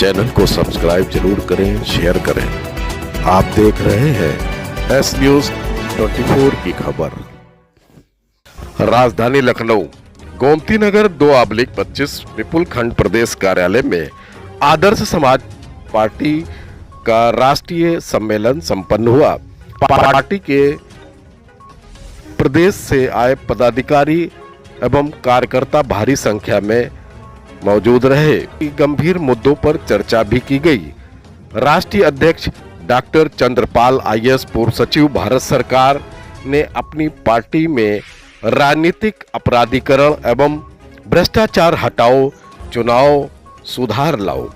Channel को subscribe जरूर करें, शेयर करें। आप देख रहे हैं एस न्यूज 24 की खबर। राजधानी लखनऊ गोमती नगर 2/25 विपुल खंड प्रदेश कार्यालय में आदर्श समाज पार्टी का राष्ट्रीय सम्मेलन संपन्न हुआ। पार्टी के प्रदेश से आए पदाधिकारी एवं कार्यकर्ता भारी संख्या में मौजूद रहे। गंभीर मुद्दों पर चर्चा भी की गई। राष्ट्रीय अध्यक्ष डॉक्टर चंद्रपाल आईएएस पूर्व सचिव भारत सरकार ने अपनी पार्टी में राजनीतिक अपराधीकरण एवं भ्रष्टाचार हटाओ, चुनाव सुधार लाओ,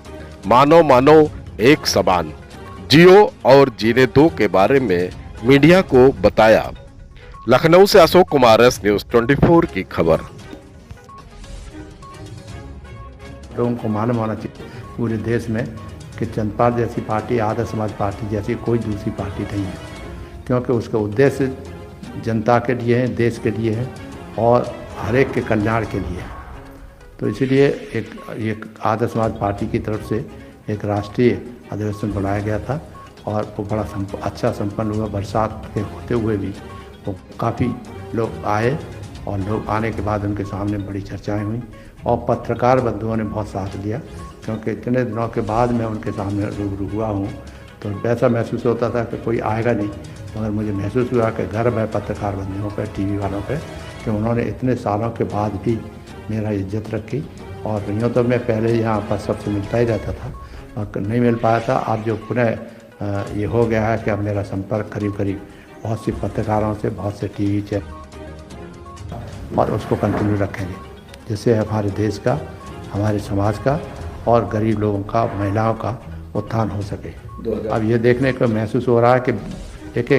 मानो एक समान जियो और जीने दो के बारे में मीडिया को बताया। लखनऊ से अशोक कुमार, एस न्यूज 24 की खबर। लोगों को मालूम होना चाहिए पूरे देश में कि चंद्रपाल जैसी पार्टी, आदर्श समाज पार्टी जैसी कोई दूसरी पार्टी नहीं है, क्योंकि उसका उद्देश्य जनता के लिए है, देश के लिए है और हर एक के कल्याण के लिए है। तो इसीलिए एक आदर्श समाज पार्टी की तरफ से एक राष्ट्रीय अधिवेशन बुलाया गया था और वो बड़ा अच्छा संपन्न हुआ। बरसात के होते हुए भी वो काफ़ी लोग आए और लोग आने के बाद उनके सामने बड़ी चर्चाएं हुई और पत्रकार बंधुओं ने बहुत साथ दिया, क्योंकि इतने दिनों के बाद मैं उनके सामने रूबरू हुआ हूँ तो वैसा महसूस होता था कि कोई आएगा नहीं, मगर मुझे महसूस हुआ कि गर्व है पत्रकार बंधुओं पर, टीवी वालों पर, कि उन्होंने इतने सालों के बाद भी मेरा इज्जत रखी। और यूँ तो मैं पहले यहाँ पर सबसे मिलता ही रहता था और नहीं मिल पाया था। अब जो पुनः ये हो गया है कि अब मेरा संपर्क करीब बहुत सी पत्रकारों से, बहुत से टीवी चैनल, और उसको कंटिन्यू रखेंगे, जिससे हमारे देश का, हमारे समाज का और गरीब लोगों का, महिलाओं का उत्थान हो सके। अब ये देखने को महसूस हो रहा है कि एक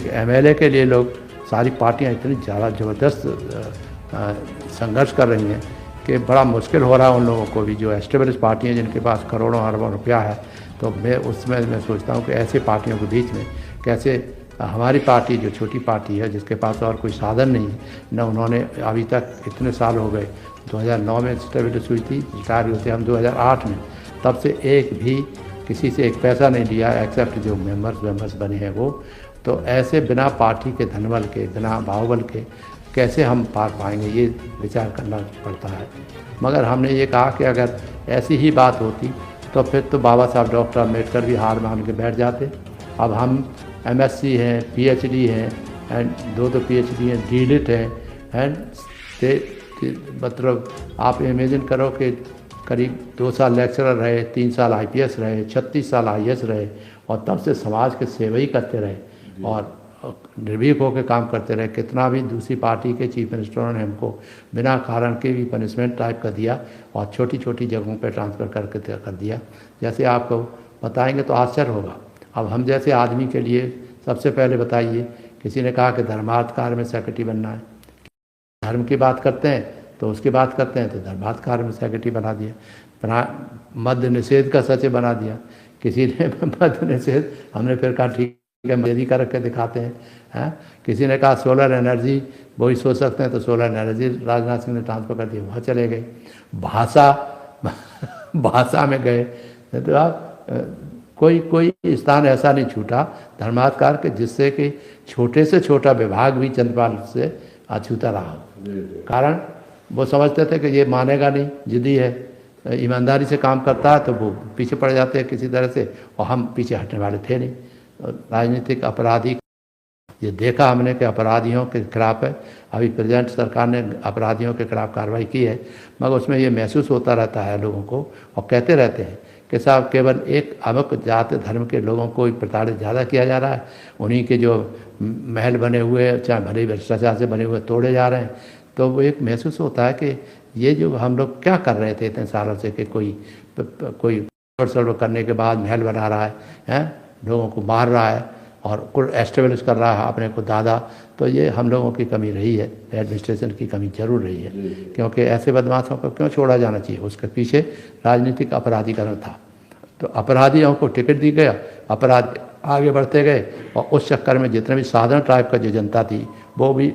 एमएलए के लिए लोग, सारी पार्टियां इतनी ज़्यादा ज़बरदस्त संघर्ष कर रही हैं कि बड़ा मुश्किल हो रहा है उन लोगों को भी, जो एस्टेब्लिश पार्टियां जिनके पास करोड़ों अरबों रुपया है। तो मैं सोचता हूँ कि ऐसे पार्टियों के बीच में कैसे हमारी पार्टी, जो छोटी पार्टी है जिसके पास और कोई साधन नहीं है, न उन्होंने अभी तक इतने साल हो गए, 2009 में एस्टेब्लिश हुई थी, रिटायर हुए थे हम 2008 में, तब से एक भी किसी से एक पैसा नहीं लिया एक्सेप्ट जो मेंबर्स बने हैं वो। तो ऐसे बिना पार्टी के धनबल के, बिना बाहुबल के कैसे हम पार पाएंगे, ये विचार करना पड़ता है। मगर हमने ये कहा कि अगर ऐसी ही बात होती तो फिर तो बाबा साहब डॉक्टर अम्बेडकर भी हार मान के बैठ जाते। अब हम एमएससी हैं, पीएचडी हैं एंड दो पीएचडी हैं, डीलिट हैं एंड मतलब आप इमेजिन करो कि करीब 2 साल लेक्चरर रहे, 3 साल आईपीएस रहे, 36 साल आईएएस रहे और तब से समाज के सेवा ही करते रहे और निर्भीक होकर काम करते रहे। कितना भी दूसरी पार्टी के चीफ मिनिस्टरों ने हमको बिना कारण के भी पनिशमेंट टाइप का दिया और छोटी छोटी जगहों पर ट्रांसफ़र करके कर दिया, जैसे आपको बताएंगे तो आश्चर्य होगा। अब हम जैसे आदमी के लिए सबसे पहले बताइए, किसी ने कहा कि धर्मार्थ कार्य में सेक्रेटरी बनना है, धर्म की बात करते हैं तो उसकी बात करते हैं तो धर्मार्थ कार्य में सेक्रेटरी बना दिया, मद्य निषेध का सचिव बना दिया। किसी ने मद्य निषेध, हमने फिर कहा ठीक है मर्यादा का रख के दिखाते हैं। किसी ने कहा सोलर एनर्जी, वही सोच सकते हैं तो सोलर एनर्जी राजनाथ सिंह ने ट्रांसफर कर दिया, वहाँ चले गए। भाषा में गए तो आप कोई स्थान ऐसा नहीं छूटा धर्मार्थ कार्य के जिससे कि छोटे से छोटा विभाग भी चंद्रपाल से अछूता रहा हो। कारण वो समझते थे कि ये मानेगा नहीं, जिद्दी है, ईमानदारी से काम करता है, तो वो पीछे पड़ जाते हैं किसी तरह से, और हम पीछे हटने वाले थे नहीं। राजनीतिक अपराधी, ये देखा हमने कि अपराधियों के खिलाफ है, अभी प्रेजेंट सरकार ने अपराधियों के खिलाफ कार्रवाई की है, मगर उसमें ये महसूस होता रहता है लोगों को और कहते रहते हैं कि साहब केवल एक अमुक जाति धर्म के लोगों को ही प्रताड़ित ज़्यादा किया जा रहा है, उन्हीं के जो महल बने हुए, चाहे भले भ्रष्टाचार से बने हुए, तोड़े जा रहे हैं। तो वो एक महसूस होता है कि ये जो हम लोग क्या कर रहे थे इतने सालों से कि कोई सर्व करने के बाद महल बना रहा है, लोगों को मार रहा है और एस्टेब्लिश कर रहा है अपने को दादा। तो ये हम लोगों की कमी रही है, एडमिनिस्ट्रेशन की कमी जरूर रही है, क्योंकि ऐसे बदमाशों को क्यों छोड़ा जाना चाहिए। उसके पीछे राजनीतिक अपराधीकरण था, तो अपराधियों को टिकट दी गया, अपराध आगे बढ़ते गए और उस चक्कर में जितने भी साधारण टाइप का जो जनता थी वो भी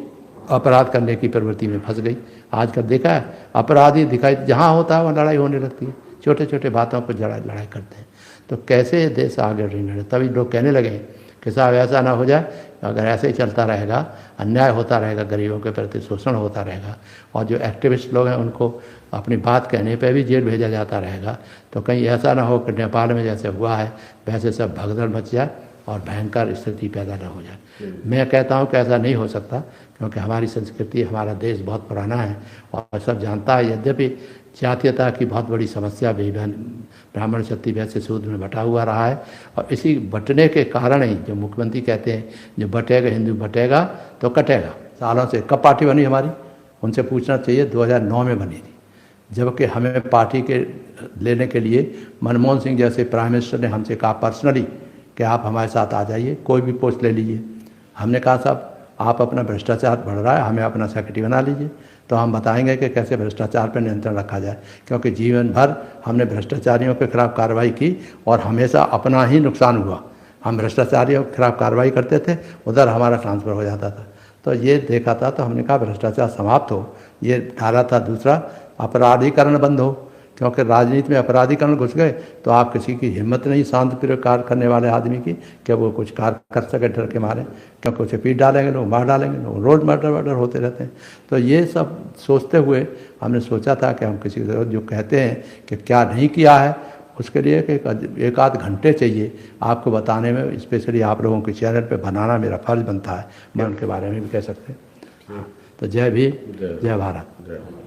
अपराध करने की प्रवृत्ति में फंस गई। आजकल देखा है अपराधी दिखाई जहाँ होता है वहाँ लड़ाई होने लगती है, छोटे छोटे बातों पर लड़ाई करते हैं। तो कैसे ये देश आगे नहीं बढ़े? तभी लोग कहने लगे कि साहब ऐसा ना हो जाए, अगर ऐसे ही चलता रहेगा, अन्याय होता रहेगा, गरीबों के प्रति शोषण होता रहेगा, और जो एक्टिविस्ट लोग हैं उनको अपनी बात कहने पे भी जेल भेजा जाता रहेगा, तो कहीं ऐसा ना हो कि नेपाल में जैसे हुआ है वैसे सब भगदड़ मच जाए और भयंकर स्थिति पैदा ना हो जाए। मैं कहता हूँ कि ऐसा नहीं हो सकता, क्योंकि हमारी संस्कृति, हमारा देश बहुत पुराना है और सब जानता है। यद्यपि जातीयता की बहुत बड़ी समस्या भी ब्राह्मण क्षत्रिय वैश्य शूद्र में बटा हुआ रहा है, और इसी बटने के कारण ही जो मुख्यमंत्री कहते हैं जो बटेगा हिंदू बटेगा तो कटेगा। सालों से कब पार्टी बनी हमारी? उनसे पूछना चाहिए, 2009 में बनी थी, जबकि हमें पार्टी के लेने के लिए मनमोहन सिंह जैसे प्राइम मिनिस्टर ने हमसे कहा पर्सनली कि आप हमारे साथ आ जाइए, कोई भी पोस्ट ले लीजिए। हमने कहा साहब आप अपना भ्रष्टाचार बढ़ रहा है, हमें अपना सेक्रेटरी बना लीजिए, तो हम बताएंगे कि कैसे भ्रष्टाचार पर नियंत्रण रखा जाए, क्योंकि जीवन भर हमने भ्रष्टाचारियों के खिलाफ कार्रवाई की और हमेशा अपना ही नुकसान हुआ। हम भ्रष्टाचारियों के खिलाफ कार्रवाई करते थे, उधर हमारा ट्रांसफ़र हो जाता था। तो ये देखा था, तो हमने कहा भ्रष्टाचार समाप्त हो। ये धारा था दूसरा, अपराधीकरण बंद हो, क्योंकि राजनीति में अपराधीकरण घुस गए तो आप किसी की हिम्मत नहीं शांतिप्रिय कार्य करने वाले आदमी की कि वो कुछ कार्य कर सके डर के मारे, क्योंकि उसे पीट डालेंगे लोग, मार डालेंगे लोग, रोड मर्डर होते रहते हैं। तो ये सब सोचते हुए हमने सोचा था कि हम किसी जो कहते हैं कि क्या नहीं किया है उसके लिए एक आध घंटे चाहिए आपको बताने में, स्पेशली आप लोगों के चैनल पे बनाना मेरा फर्ज बनता है। मैं उनके बारे में भी कह सकते हैं। तो जय भीम, जय भारत।